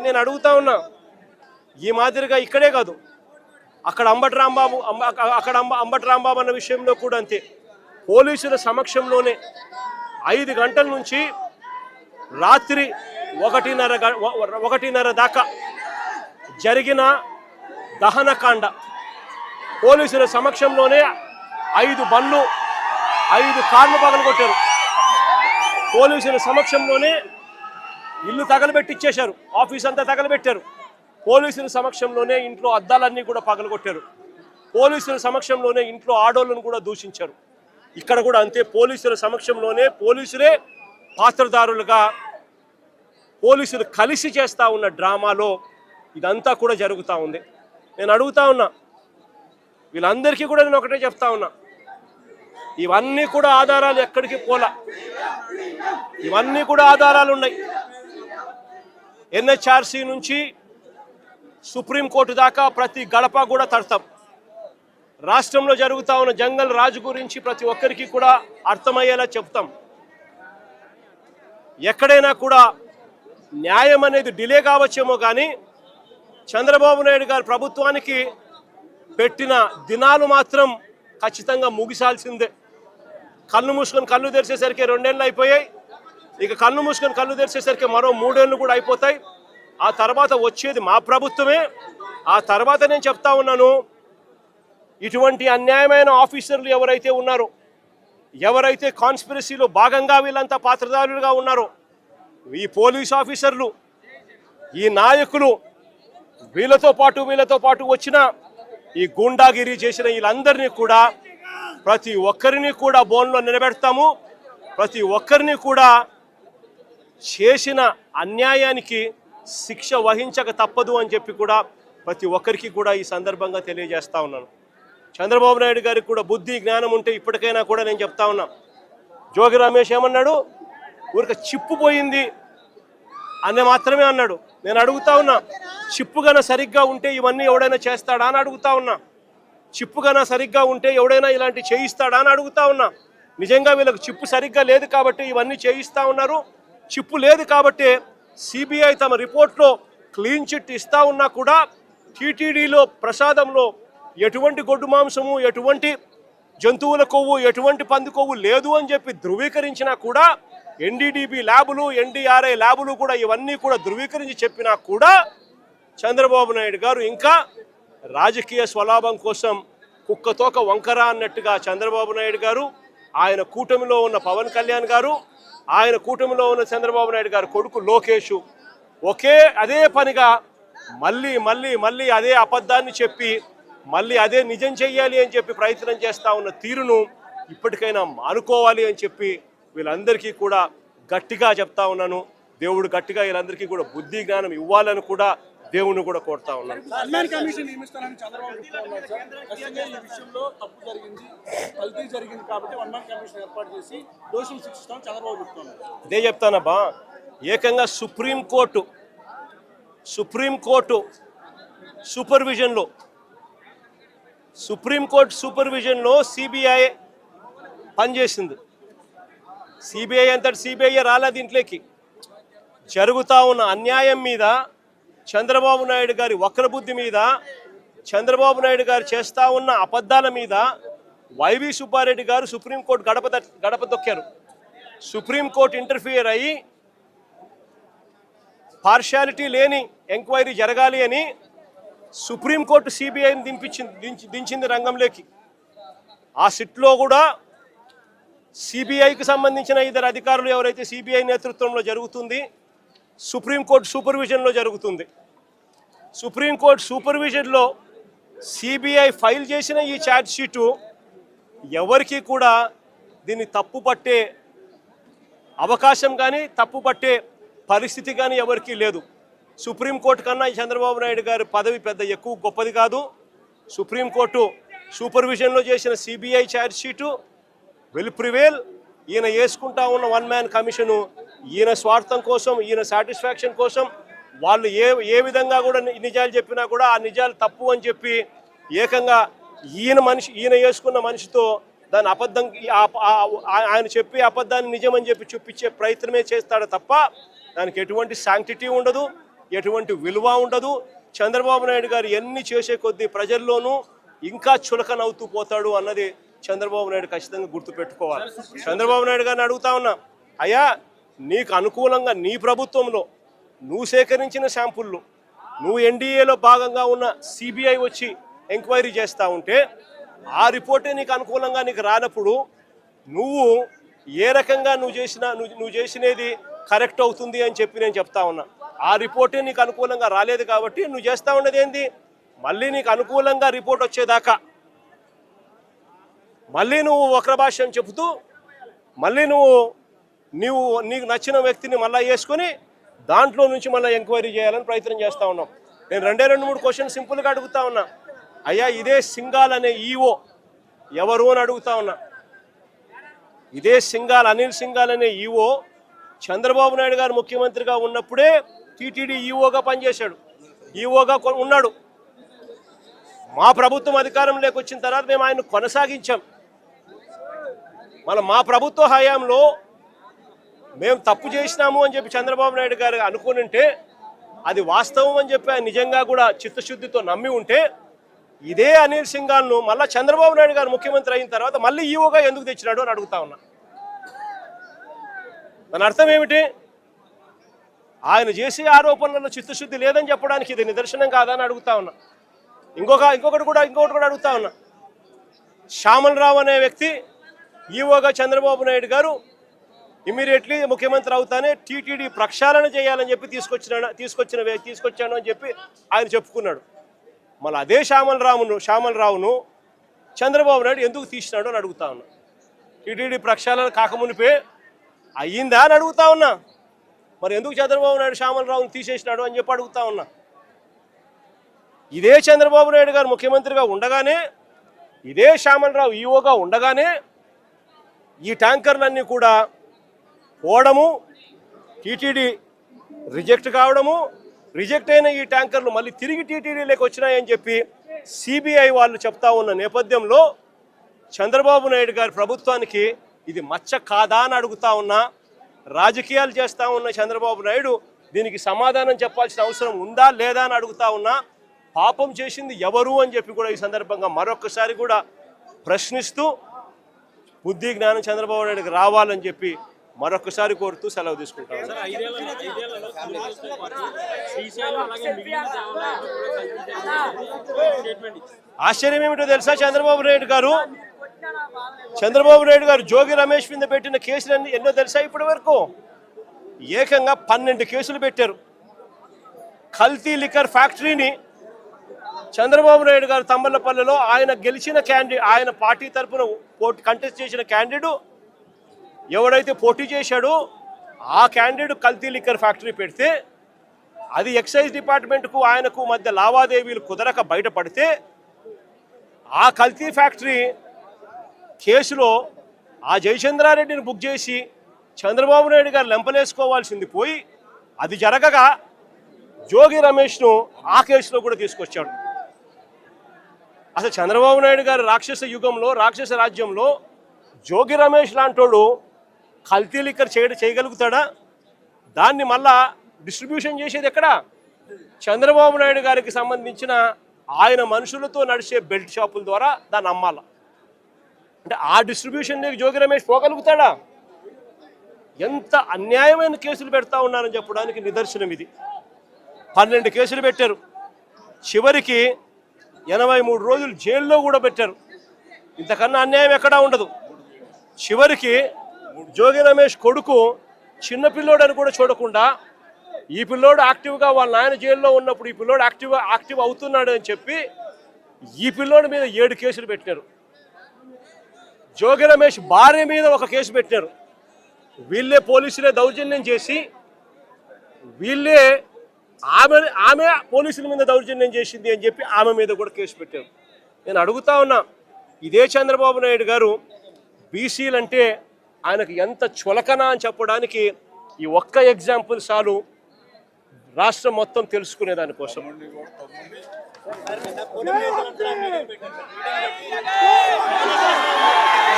నేను అడుగుతా ఉన్నా, ఈ మాదిరిగా ఇక్కడే కాదు, అక్కడ అంబటి రాంబాబు అన్న విషయంలో కూడా అంతే. పోలీసుల సమక్షంలోనే 5 గంటల నుంచి రాత్రి 1:30 దాకా జరిగిన దహనకాండ, పోలీసుల సమక్షంలోనే 5 బండ్లు 5 కార్లు పగలగొట్టారు. పోలీసుల సమక్షంలోనే ఇల్లు తగలబెట్టిచ్చేశారు, ఆఫీస్ అంతా తగలబెట్టారు. పోలీసుల సమక్షంలోనే ఇంట్లో అద్దాలన్నీ కూడా పగలగొట్టారు. పోలీసుల సమక్షంలోనే ఇంట్లో ఆడోళ్ళను కూడా దూషించారు. ఇక్కడ కూడా అంతే, పోలీసుల సమక్షంలోనే పోలీసులే పాత్రదారులుగా పోలీసులు కలిసి చేస్తూ ఉన్న డ్రామాలో ఇదంతా కూడా జరుగుతూ ఉంది. నేను అడుగుతా ఉన్నా, వీళ్ళందరికీ కూడా నేను ఒకటే చెప్తా ఉన్నా, ఇవన్నీ కూడా ఆధారాలు ఎక్కడికి పోలా, ఇవన్నీ కూడా ఆధారాలు ఉన్నాయి. ఎన్హెచ్ఆర్సీ నుంచి సుప్రీంకోర్టు దాకా ప్రతి గడప కూడా తడతాం. రాష్ట్రంలో జరుగుతూ ఉన్న జంగల్ రాజు గురించి ప్రతి ఒక్కరికి కూడా అర్థమయ్యేలా చెప్తాం. ఎక్కడైనా కూడా న్యాయం అనేది డిలే కావచ్చేమో కానీ చంద్రబాబు నాయుడు గారి ప్రభుత్వానికి పెట్టిన దినాలు మాత్రం ఖచ్చితంగా ముగిసాల్సిందే. కళ్ళు మూసుకొని కళ్ళు తెరిచేసరికి 2 ఏళ్ళు అయిపోయాయి. ఇక కళ్ళు మూసుకొని కళ్ళు తెరిచేసరికి మరో 3 ఏళ్ళు కూడా అయిపోతాయి. ఆ తర్వాత వచ్చేది మా ప్రభుత్వమే. ఆ తర్వాత నేను చెప్తా ఉన్నాను, ఇటువంటి అన్యాయమైన ఆఫీసర్లు ఎవరైతే ఉన్నారో, ఎవరైతే కాన్స్పిరసీలో భాగంగా వీళ్ళంతా పాత్రదారులుగా ఉన్నారో, ఈ పోలీస్ ఆఫీసర్లు, ఈ నాయకులు, వీళ్ళతో పాటు వచ్చిన ఈ గూండాగిరి చేసిన వీళ్ళందరినీ కూడా ప్రతి ఒక్కరిని కూడా బోన్లో నిలబెడతాము. ప్రతి ఒక్కరిని కూడా చేసిన అన్యాయానికి శిక్ష వహించక తప్పదు అని చెప్పి కూడా ప్రతి ఒక్కరికి కూడా ఈ సందర్భంగా తెలియజేస్తా ఉన్నాను. చంద్రబాబు నాయుడు గారికి కూడా బుద్ధి జ్ఞానం ఉంటే ఇప్పటికైనా కూడా నేను చెప్తా ఉన్నా, జోగి రమేష్ ఏమన్నాడు, ఊరికి చిప్పు పోయింది అని మాత్రమే అన్నాడు. నేను అడుగుతా ఉన్నా, చిప్పు గన సరిగ్గా ఉంటే ఇవన్నీ ఎవడైనా చేస్తాడా అని అడుగుతా ఉన్నా. చిప్పు గన సరిగ్గా ఉంటే ఎవడైనా ఇలాంటి చేయిస్తాడా అని అడుగుతా ఉన్నా. నిజంగా వీళ్ళకి చిప్పు సరిగ్గా లేదు కాబట్టి ఇవన్నీ చేయిస్తూ ఉన్నారు. చిప్పు లేదు కాబట్టి సిబిఐ తమ రిపోర్ట్లో క్లీన్ చిట్ ఇస్తూ ఉన్నా కూడా టీటీడీలో ప్రసాదంలో ఎటువంటి గొడ్డు మాంసము, ఎటువంటి జంతువుల కొవ్వు, ఎటువంటి పంది కొవ్వు లేదు అని చెప్పి ధృవీకరించినా కూడా, ఎన్డీడీబీ ల్యాబులు, ఎన్డీఆర్ఐ ల్యాబులు కూడా ఇవన్నీ కూడా ధృవీకరించి చెప్పినా కూడా చంద్రబాబు నాయుడు గారు ఇంకా రాజకీయ స్వలాభం కోసం కుక్కతోక వంకర అన్నట్టుగా చంద్రబాబు నాయుడు గారు, ఆయన కూటమిలో ఉన్న పవన్ కళ్యాణ్ గారు, ఆయన కూటమిలో ఉన్న చంద్రబాబు నాయుడు గారు కొడుకు లోకేష్ అదే పనిగా మళ్ళీ అదే అబద్ధాన్ని చెప్పి మళ్ళీ అదే నిజం చెయ్యాలి అని చెప్పి ప్రయత్నం చేస్తూ ఉన్న తీరును ఇప్పటికైనా మానుకోవాలి అని చెప్పి వీళ్ళందరికీ కూడా గట్టిగా చెప్తా ఉన్నాను. దేవుడు గట్టిగా వీళ్ళందరికీ కూడా బుద్ధి జ్ఞానం ఇవ్వాలని కూడా దేవుని కూడా కోరుతా ఉన్నాను. అదే చెప్తానబ్బా, ఏకంగా సుప్రీంకోర్టు సూపర్విజన్లో సిబిఐ పనిచేసింది. సిబిఐ అంతటి సిబిఐ రాలే దీంట్లోకి. జరుగుతూ ఉన్న అన్యాయం మీద, చంద్రబాబు నాయుడు గారి వక్రబుద్ధి మీద, చంద్రబాబు నాయుడు గారు చేస్తూ ఉన్న అబద్ధాల మీద వైవి సుబ్బారెడ్డి గారు సుప్రీంకోర్టు గడప దొక్కారు. సుప్రీంకోర్టు ఇంటర్ఫియర్ అయ్యి పార్షాలిటీ లేని ఎంక్వైరీ జరగాలి అని సుప్రీంకోర్టు సిబిఐని దించింది రంగంలోకి. ఆ సిట్లో కూడా సిబిఐకి సంబంధించిన 2 అధికారులు ఎవరైతే సిబిఐ నేతృత్వంలో జరుగుతుంది, సుప్రీంకోర్టు సూపర్విజన్లో జరుగుతుంది. సుప్రీంకోర్టు సూపర్విజన్లో సిబిఐ ఫైల్ చేసిన ఈ ఛార్జ్ షీటు ఎవరికి కూడా దీన్ని తప్పుపట్టే అవకాశం కానీ తప్పుపట్టే పరిస్థితి కానీ ఎవరికీ లేదు. సుప్రీంకోర్టు కన్నా చంద్రబాబు నాయుడు గారి పదవి పెద్ద ఎక్కువ గొప్పది కాదు. సుప్రీంకోర్టు సూపర్విజన్లో చేసిన CBI charge sheet will prevail. ఈయన వేసుకుంటా ఉన్న 1 మ్యాన్ కమిషను ఈయన స్వార్థం కోసం, ఈయన సాటిస్ఫాక్షన్ కోసం వాళ్ళు ఏ విధంగా కూడా నిజాలు చెప్పినా కూడా ఆ నిజాలు తప్పు అని చెప్పి ఏకంగా ఈయన వేసుకున్న మనిషితో దాని అబద్ధం, ఆయన చెప్పి అబద్ధాన్ని నిజమని చెప్పి చూపించే ప్రయత్నమే చేస్తాడు తప్ప దానికి ఎటువంటి శాంక్టిటీ ఉండదు, ఎటువంటి విలువ ఉండదు. చంద్రబాబు నాయుడు గారు ఎన్ని చేసే కొద్దీ ప్రజల్లోనూ ఇంకా చులకనవుతూ పోతాడు అన్నది చంద్రబాబు నాయుడు ఖచ్చితంగా గుర్తుపెట్టుకోవాలి. చంద్రబాబు నాయుడు గారిని అడుగుతా ఉన్నా, అయ్యా నీకు అనుకూలంగా నీ ప్రభుత్వంలో నువ్వు సేకరించిన శాంపుళ్ళు నువ్వు ఎన్డీఏలో భాగంగా ఉన్న సిబిఐ వచ్చి ఎంక్వైరీ చేస్తూ ఉంటే ఆ రిపోర్టే నీకు అనుకూలంగా నీకు రానప్పుడు నువ్వు ఏ రకంగా నువ్వు చేసినది కరెక్ట్ అవుతుంది అని చెప్పి నేను చెప్తా ఉన్నా. ఆ రిపోర్టే నీకు అనుకూలంగా రాలేదు కాబట్టి నువ్వు చేస్తూ ఉన్నది ఏంది, మళ్ళీ నీకు అనుకూలంగా రిపోర్ట్ వచ్చేదాకా మళ్ళీ నువ్వు వక్ర భాష్యం చెబుతూ మళ్ళీ నీకు నచ్చిన వ్యక్తిని మళ్ళీ వేసుకొని దాంట్లో నుంచి మళ్ళీ ఎంక్వైరీ చేయాలని ప్రయత్నం చేస్తూ ఉన్నాం. నేను 2-3 క్వశ్చన్ సింపుల్గా అడుగుతా ఉన్నా. అయ్యా ఇదే సింఘాల్ అనే ఈఓ ఎవరు అని అడుగుతా ఉన్నా. ఇదే అనిల్ సింఘాల్ అనే ఈఓ చంద్రబాబు నాయుడు గారు ముఖ్యమంత్రిగా ఉన్నప్పుడే టీటీడీ ఈఓగా పనిచేశాడు, ఈఓగా ఉన్నాడు. మా ప్రభుత్వం అధికారంలోకి వచ్చిన తర్వాత మేము ఆయన కొనసాగించాం. మా ప్రభుత్వ హయాంలో మేము తప్పు చేసినాము అని చెప్పి చంద్రబాబు నాయుడు గారు అనుకుని ఉంటే అది వాస్తవం అని చెప్పి ఆయన నిజంగా కూడా చిత్తశుద్ధితో నమ్మి ఉంటే ఇదే అనిల్ సింఘాల్ను మళ్ళీ చంద్రబాబు నాయుడు గారు ముఖ్యమంత్రి అయిన తర్వాత మళ్ళీ ఈఓగా ఎందుకు తెచ్చినాడు అని అడుగుతా ఉన్నా. దాని అర్థం ఏమిటి? ఆయన చేసే ఆరోపణలలో చిత్తశుద్ధి లేదని చెప్పడానికి ఇది నిదర్శనం కాదని అడుగుతా ఉన్నా. ఇంకొకటి కూడా అడుగుతా ఉన్నా. శ్యామల్ రావు అనే వ్యక్తి ఈఓగా చంద్రబాబు నాయుడు గారు ఇమీడియట్లీ ముఖ్యమంత్రి అవుతానే టీటీడీ ప్రక్షాళన చేయాలని చెప్పి తీసుకొచ్చాను అని చెప్పి ఆయన చెప్పుకున్నాడు. మళ్ళీ అదే శ్యామల్ రావును చంద్రబాబు నాయుడు ఎందుకు తీసినాడు అని అడుగుతా ఉన్నా. టీటీడీ ప్రక్షాళన కాకమునిపే అయ్యిందా అని అడుగుతా ఉన్నా. మరి ఎందుకు చంద్రబాబు నాయుడు శ్యామల్ రావును తీసేసినాడు అని చెప్పి అడుగుతా ఉన్నా. ఇదే చంద్రబాబు నాయుడు గారు ముఖ్యమంత్రిగా ఉండగానే ఇదే శ్యామల్ రావు ఈఓగా ఉండగానే ఈ ట్యాంకర్లన్నీ కూడా పోవడము, టీటీడీ రిజెక్ట్ కావడము, రిజెక్ట్ అయిన ఈ ట్యాంకర్లు మళ్ళీ తిరిగి టీటీడీలోకి వచ్చినాయని చెప్పి సిబిఐ వాళ్ళు చెప్తా ఉన్న నేపథ్యంలో చంద్రబాబు నాయుడు గారి ప్రభుత్వానికి ఇది మచ్చ కాదా అని అడుగుతా ఉన్నా. రాజకీయాలు చేస్తూ ఉన్న చంద్రబాబు నాయుడు దీనికి సమాధానం చెప్పాల్సిన అవసరం ఉందా లేదా అని అడుగుతా ఉన్నా. పాపం చేసింది ఎవరు అని చెప్పి కూడా ఈ సందర్భంగా మరొకసారి కూడా ప్రశ్నిస్తూ బుద్ధి జ్ఞానం చంద్రబాబు నాయుడుకి రావాలని చెప్పి మరొకసారి కోరుతూ సెలవు తీసుకుంటాం. ఆశ్చర్యం ఏమిటో తెలుసా? చంద్రబాబు నాయుడు గారు జోగి రమేష్ మీద పెట్టిన కేసులన్నీ ఎన్నో తెలుసా? ఇప్పటి వరకు ఏకంగా 12 కేసులు పెట్టారు. కల్తీ లిక్కర్ ఫ్యాక్టరీని చంద్రబాబు నాయుడు గారు తమ్మలపల్లిలో ఆయన గెలిచిన ఆయన పార్టీ తరఫున కంటెస్ట్ చేసిన క్యాండిడేట్ ఎవడైతే పోటీ చేశాడో ఆ క్యాండిడేట్ కల్తీ లిక్కర్ ఫ్యాక్టరీ పెడితే అది ఎక్సైజ్ డిపార్ట్మెంట్కు ఆయనకు మధ్య లావాదేవీలు కుదరక బయటపడితే ఆ కల్తీ ఫ్యాక్టరీ కేసులో ఆ జయచంద్రారెడ్డిని బుక్ చేసి చంద్రబాబు నాయుడు గారు లెంపలేసుకోవాల్సింది పోయి అది జరగగా జోగి రమేష్ను ఆ కేసులో కూడా తీసుకొచ్చాడు. అసలు చంద్రబాబు నాయుడు గారు రాక్షస యుగంలో రాక్షస రాజ్యంలో జోగి రమేష్ లాంటోడు కల్తీ లిక్కర్ చేయగలుగుతాడా? దాన్ని మళ్ళా డిస్ట్రిబ్యూషన్ చేసేది ఎక్కడ? చంద్రబాబు నాయుడు గారికి సంబంధించిన ఆయన మనుషులతో నడిచే బెల్ట్ షాపుల ద్వారా దాన్ని అమ్మాల. అంటే ఆ డిస్ట్రిబ్యూషన్ జోగి రమేష్ పోగలుగుతాడా? ఎంత అన్యాయమైన కేసులు పెడతా ఉన్నారని చెప్పడానికి నిదర్శనం ఇది. 12 కేసులు పెట్టారు. చివరికి 83 రోజులు జైల్లో కూడా పెట్టారు. ఇంతకన్నా అన్యాయం ఎక్కడా ఉండదు. చివరికి జోగి రమేష్ కొడుకు చిన్న పిల్లోడని కూడా చూడకుండా ఈ పిల్లోడు యాక్టివ్గా వాళ్ళ నాయన జైల్లో ఉన్నప్పుడు ఈ పిల్లోడు యాక్టివ్ అవుతున్నాడు అని చెప్పి ఈ పిల్లోడి మీద 7 కేసులు పెట్టినారు. జోగి రమేష్ భార్య మీద 1 కేసు పెట్టినారు. వీళ్ళే పోలీసులే దౌర్జన్యం చేసి ఆమె పోలీసుల మీద దౌర్జన్యం చేసింది అని చెప్పి ఆమె మీద కూడా కేసు పెట్టారు. నేను అడుగుతా ఉన్నా, ఇదే చంద్రబాబు నాయుడు గారు బీసీలంటే ఆయనకు ఎంత చులకన అని చెప్పడానికి ఈ ఒక్క ఎగ్జాంపుల్ చాలు రాష్ట్రం మొత్తం తెలుసుకునే దానికోసం.